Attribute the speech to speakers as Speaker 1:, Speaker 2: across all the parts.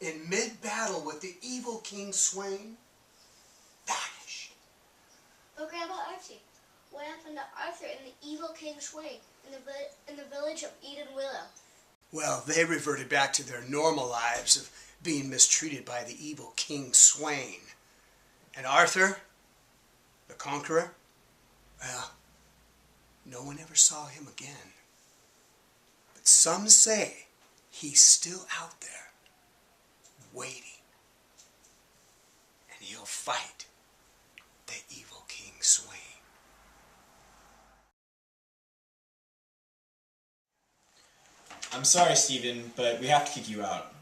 Speaker 1: in mid-battle with the evil King Swain, vanished.
Speaker 2: But Grandpa Archie, what happened to Arthur and the evil King Swain in the village of Eden Willow?
Speaker 1: Well, they reverted back to their normal lives of being mistreated by the evil King Swain. And Arthur, the conqueror, well, no one ever saw him again. But some say he's still out there, waiting. And he'll fight the evil King Swain.
Speaker 3: I'm sorry, Stephen, but we have to kick you out.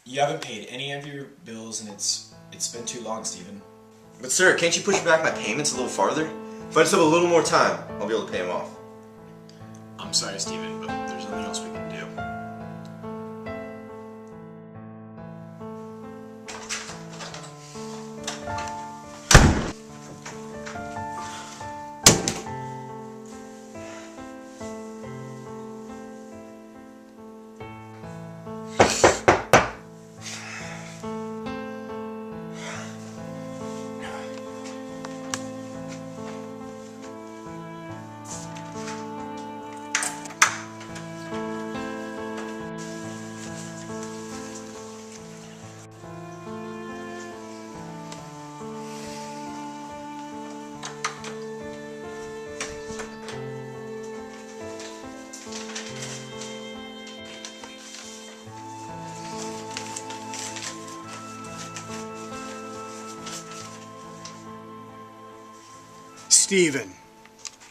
Speaker 3: You haven't paid any of your bills, and it's been too long, Stephen.
Speaker 4: But sir, can't you push back my payments a little farther? If I just have a little more time, I'll be able to pay them off.
Speaker 3: I'm sorry, Stephen, but there's nothing else we can do.
Speaker 1: Stephen,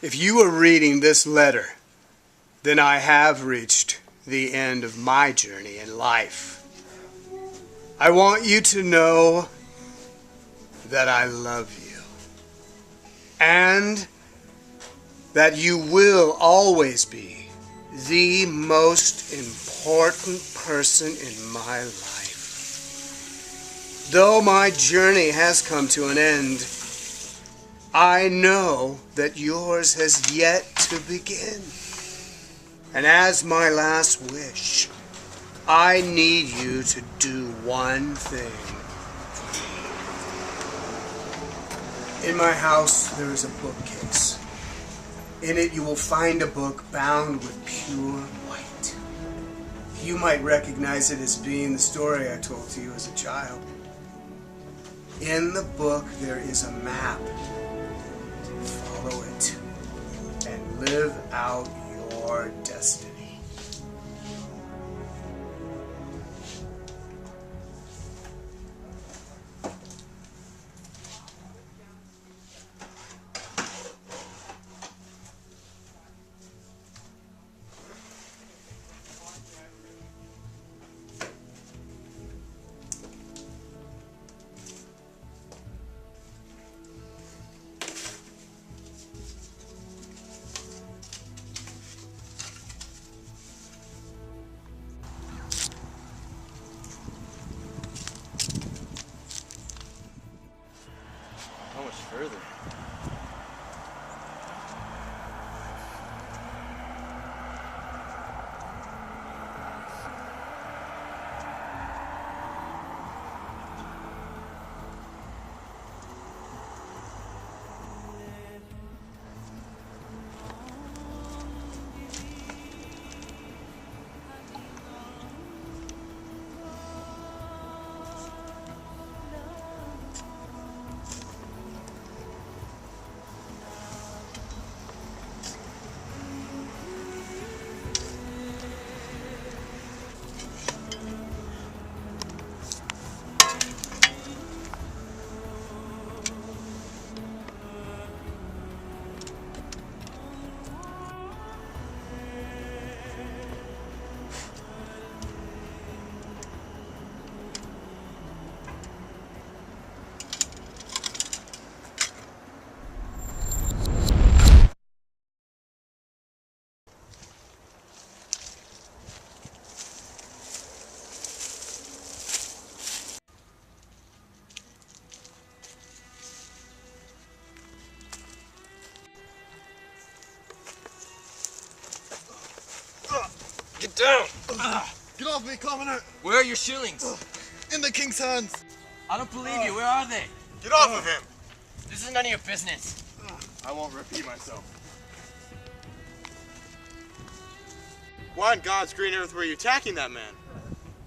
Speaker 1: if you are reading this letter, then I have reached the end of my journey in life. I want you to know that I love you and that you will always be the most important person in my life. Though my journey has come to an end, I know that yours has yet to begin. And as my last wish, I need you to do one thing for me. In my house, there is a bookcase. In it, you will find a book bound with pure white. You might recognize it as being the story I told to you as a child. In the book, there is a map. Follow it and live out your destiny.
Speaker 4: How much further?
Speaker 5: Get down!
Speaker 4: Get off me, Commandant!
Speaker 5: Where are your shillings? in the king's hands.
Speaker 6: I don't believe you. Where are they?
Speaker 5: Get off of him.
Speaker 6: This is none of your business.
Speaker 5: I won't repeat myself. Why on God's green earth were you attacking that man?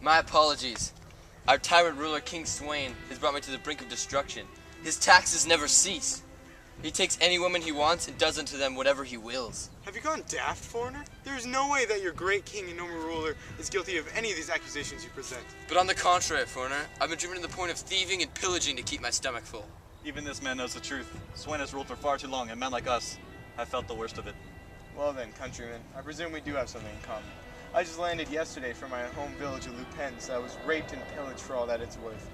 Speaker 6: My apologies. Our tyrant ruler, King Swain, has brought me to the brink of destruction. His taxes never cease. He takes any woman he wants and does unto them whatever he wills.
Speaker 5: Have you gone daft, foreigner? There is no way that your great king and noble ruler is guilty of any of these accusations you present.
Speaker 6: But on the contrary, foreigner, I've been driven to the point of thieving and pillaging to keep my stomach full.
Speaker 7: Even this man knows the truth. Swain has ruled for far too long, and men like us have felt the worst of it.
Speaker 5: Well then, countrymen, I presume we do have something in common. I just landed yesterday from my home village of Lupins. I was raped and pillaged for all that it's worth.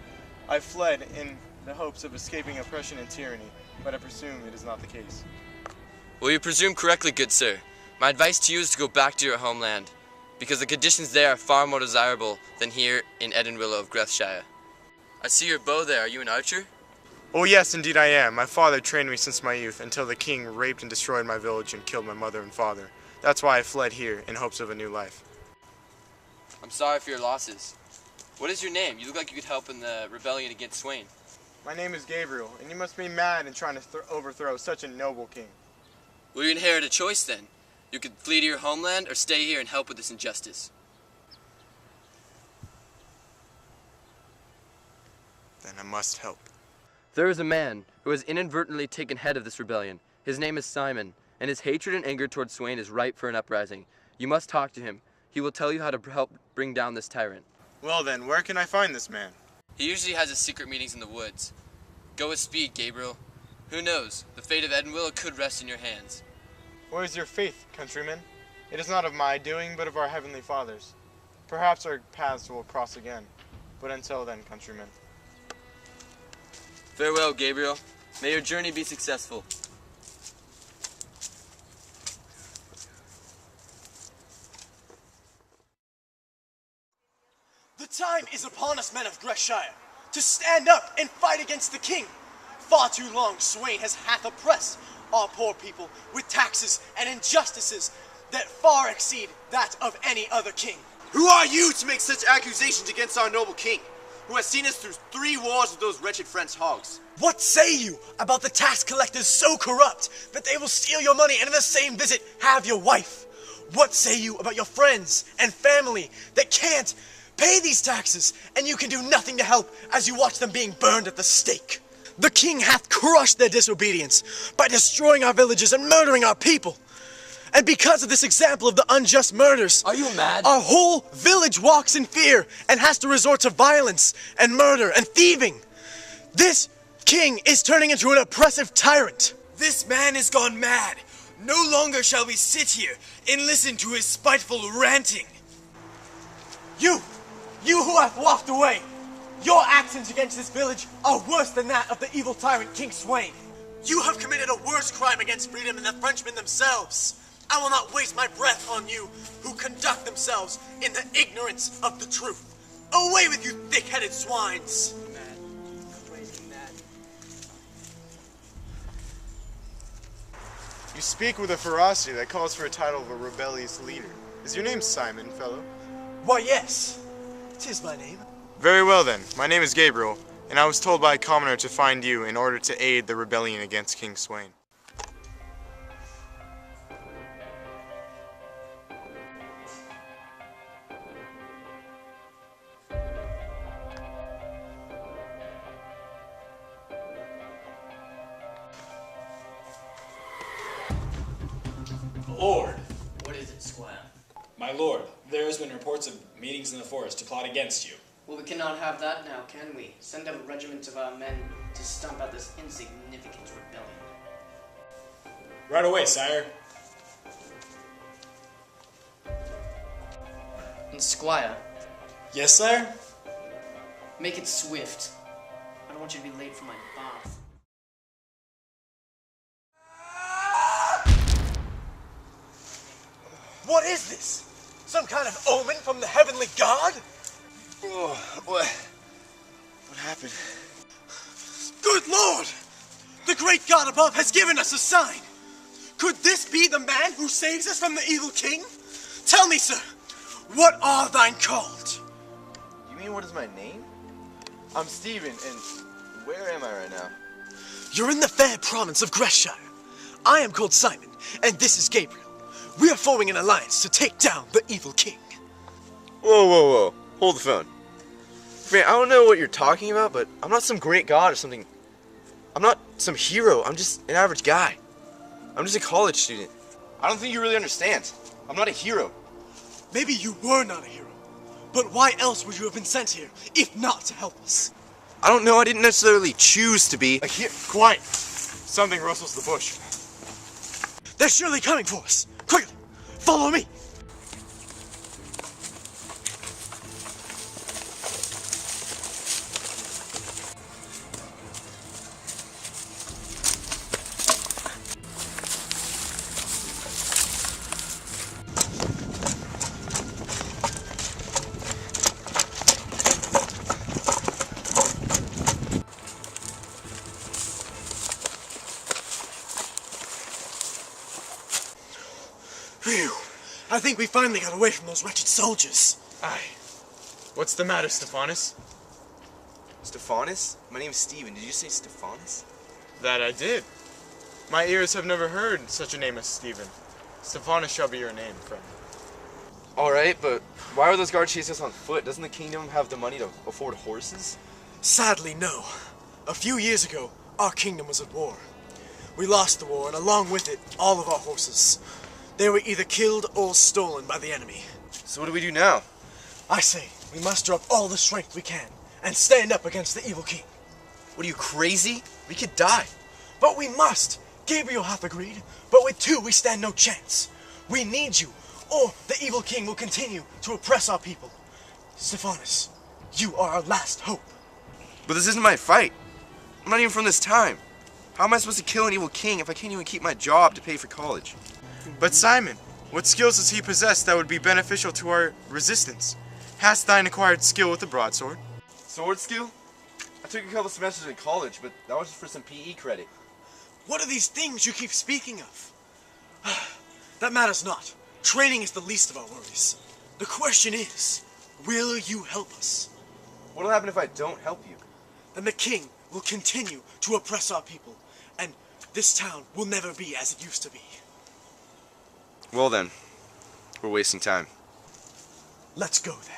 Speaker 5: I fled in the hopes of escaping oppression and tyranny, but I presume it is not the case.
Speaker 6: Well, you presume correctly, good sir. My advice to you is to go back to your homeland, because the conditions there are far more desirable than here in Edenwillow of Grethshire. I see your bow there. Are you an archer?
Speaker 5: Oh yes, indeed I am. My father trained me since my youth until the king raped and destroyed my village and killed my mother and father. That's why I fled here in hopes of a new life.
Speaker 6: I'm sorry for your losses. What is your name? You look like you could help in the rebellion against Swain.
Speaker 5: My name is Gabriel, and you must be mad in trying to overthrow such a noble king.
Speaker 6: Well, you inherit a choice then. You could flee to your homeland or stay here and help with this injustice.
Speaker 5: Then I must help.
Speaker 6: There is a man who has inadvertently taken head of this rebellion. His name is Simon, and his hatred and anger towards Swain is ripe for an uprising. You must talk to him. He will tell you how to help bring down this tyrant.
Speaker 5: Well then, where can I find this man?
Speaker 6: He usually has his secret meetings in the woods. Go with speed, Gabriel. Who knows? The fate of Edenwillow could rest in your hands.
Speaker 5: Where is your faith, countrymen? It is not of my doing, but of our heavenly Father's. Perhaps our paths will cross again. But until then, countrymen.
Speaker 6: Farewell, Gabriel. May your journey be successful.
Speaker 8: The time is upon us, men of Greshire, to stand up and fight against the king. Far too long Swain hath oppressed our poor people with taxes and injustices that far exceed that of any other king.
Speaker 4: Who are you to make such accusations against our noble king, who has seen us through 3 wars with those wretched French hogs?
Speaker 8: What say you about the tax collectors so corrupt that they will steal your money and in the same visit have your wife? What say you about your friends and family that can't pay these taxes, and you can do nothing to help as you watch them being burned at the stake? The king hath crushed their disobedience by destroying our villages and murdering our people. And because of this example of the unjust murders,
Speaker 6: Are you mad?
Speaker 8: our whole village walks in fear and has to resort to violence and murder and thieving. This king is turning into an oppressive tyrant. This man is gone mad. No longer shall we sit here and listen to his spiteful ranting. You who have walked away, your actions against this village are worse than that of the evil tyrant King Swain. You have committed a worse crime against freedom than the Frenchmen themselves. I will not waste my breath on you who conduct themselves in the ignorance of the truth. Away with you thick-headed swines!
Speaker 5: You speak with a ferocity that calls for a title of a rebellious leader. Is your name Simon, fellow?
Speaker 8: Why, yes. 'Tis my name.
Speaker 5: Very well then. My name is Gabriel, and I was told by a commoner to find you in order to aid the rebellion against King Swain.
Speaker 9: Lord,
Speaker 10: What is it, Squire?
Speaker 9: my lord, there has been reports of meetings in the forest to plot against you.
Speaker 10: Well, we cannot have that now, can we? Send out a regiment of our men to stomp out this insignificant rebellion.
Speaker 9: Right away, sire.
Speaker 10: And Squire,
Speaker 9: Yes, sire?
Speaker 10: make it swift. I don't want you to be late for my bath.
Speaker 8: What is this? Some kind of omen from the heavenly god?
Speaker 4: Oh, what happened?
Speaker 8: Good Lord! The great God above has given us a sign. Could this be the man who saves us from the evil king? Tell me, sir, what are thine called?
Speaker 4: You mean what is my name?
Speaker 5: I'm Steven, and where am I right now?
Speaker 8: You're in the fair province of Greshire. I am called Simon, and this is Gabriel. We are forming an alliance to take down the evil king.
Speaker 4: Whoa. Hold the phone. Man, I don't know what you're talking about, but I'm not some great god or something. I'm not some hero. I'm just an average guy. I'm just a college student. I don't think you really understand. I'm not a hero.
Speaker 8: Maybe you were not a hero, but why else would you have been sent here, if not to help us?
Speaker 4: I don't know. I didn't necessarily choose to be.
Speaker 5: Quiet! Something rustles the bush.
Speaker 8: They're surely coming for us. Quickly, follow me. Phew. I think we finally got away from those wretched soldiers.
Speaker 5: Aye. What's the matter, Stephanus?
Speaker 4: Stephanus? My name's Steven. Did you say Stephanus?
Speaker 5: That I did. My ears have never heard such a name as Stephen. Stephanus shall be your name, friend.
Speaker 4: Alright, but why are those guards chasing us on foot? Doesn't the kingdom have the money to afford horses?
Speaker 8: Sadly, no. A few years ago, our kingdom was at war. We lost the war, and along with it, all of our horses. They were either killed or stolen by the enemy.
Speaker 4: So what do we do now?
Speaker 8: I say, we must drop all the strength we can and stand up against the evil king.
Speaker 4: What are you, crazy? We could die.
Speaker 8: But we must! Gabriel hath agreed, but with two we stand no chance. We need you, or the evil king will continue to oppress our people. Stephanus, you are our last hope.
Speaker 4: But this isn't my fight. I'm not even from this time. How am I supposed to kill an evil king if I can't even keep my job to pay for college?
Speaker 5: But Simon, what skills does he possess that would be beneficial to our resistance? Hast thine acquired skill with the broadsword?
Speaker 4: Sword skill? I took a couple semesters in college, but that was just for some PE credit.
Speaker 8: What are these things you keep speaking of? That matters not. Training is the least of our worries. The question is, will you help us?
Speaker 4: What'll happen if I don't help you?
Speaker 8: Then the king will continue to oppress our people, and this town will never be as it used to be.
Speaker 4: Well then, we're wasting time.
Speaker 8: Let's go then.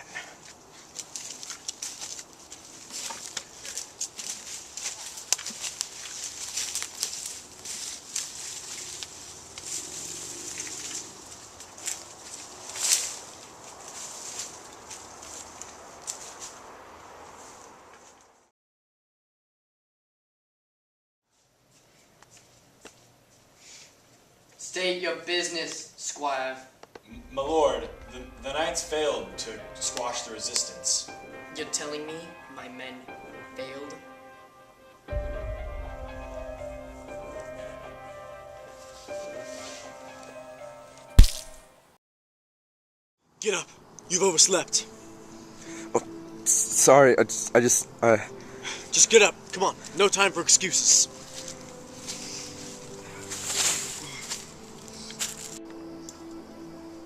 Speaker 10: State your business, squire.
Speaker 9: My lord, the knights failed to squash the resistance.
Speaker 10: You're telling me my men failed?
Speaker 8: Get up. You've overslept.
Speaker 4: Oh, sorry, I just.
Speaker 8: Just get up. Come on. No time for excuses.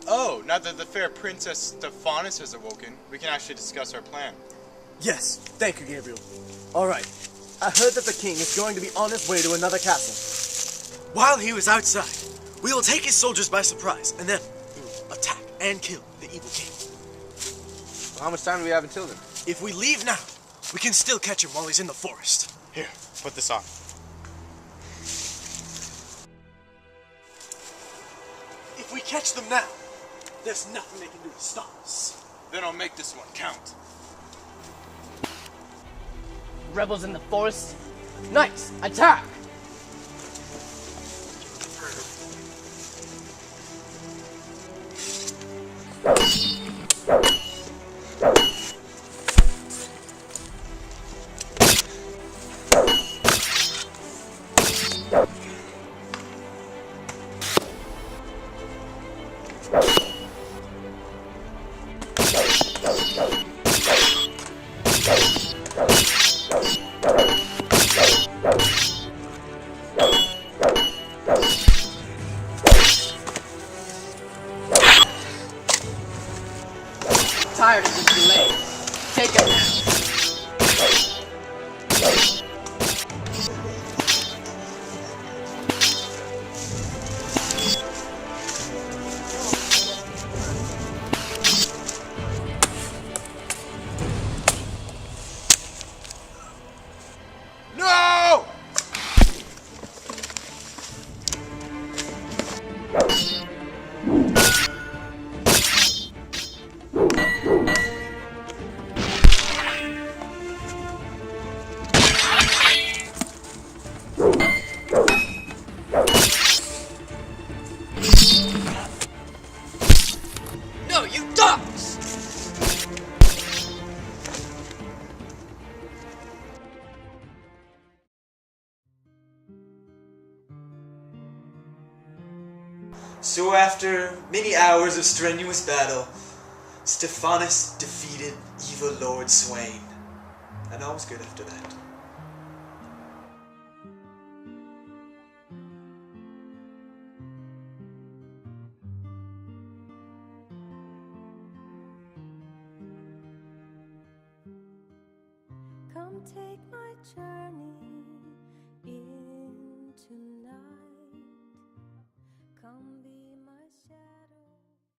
Speaker 5: Oh, now that the fair Princess Stephanus has awoken, we can actually discuss our plan.
Speaker 8: Yes. Thank you, Gabriel. All right. I heard that the king is going to be on his way to another castle. While he was outside, we will take his soldiers by surprise, and then we will attack and kill the evil king.
Speaker 4: Well, how much time do we have until then?
Speaker 8: If we leave now, we can still catch him while he's in the forest.
Speaker 5: Here, put this on.
Speaker 8: If we catch them now, there's nothing they can do to stop us.
Speaker 5: Then I'll make this one count.
Speaker 10: Rebels in the forest? Knights, attack! Tired of this delay. Take it now.
Speaker 11: So after many hours of strenuous battle, Stephanus defeated evil Lord Swain. And all was good after that.
Speaker 12: Come take my child.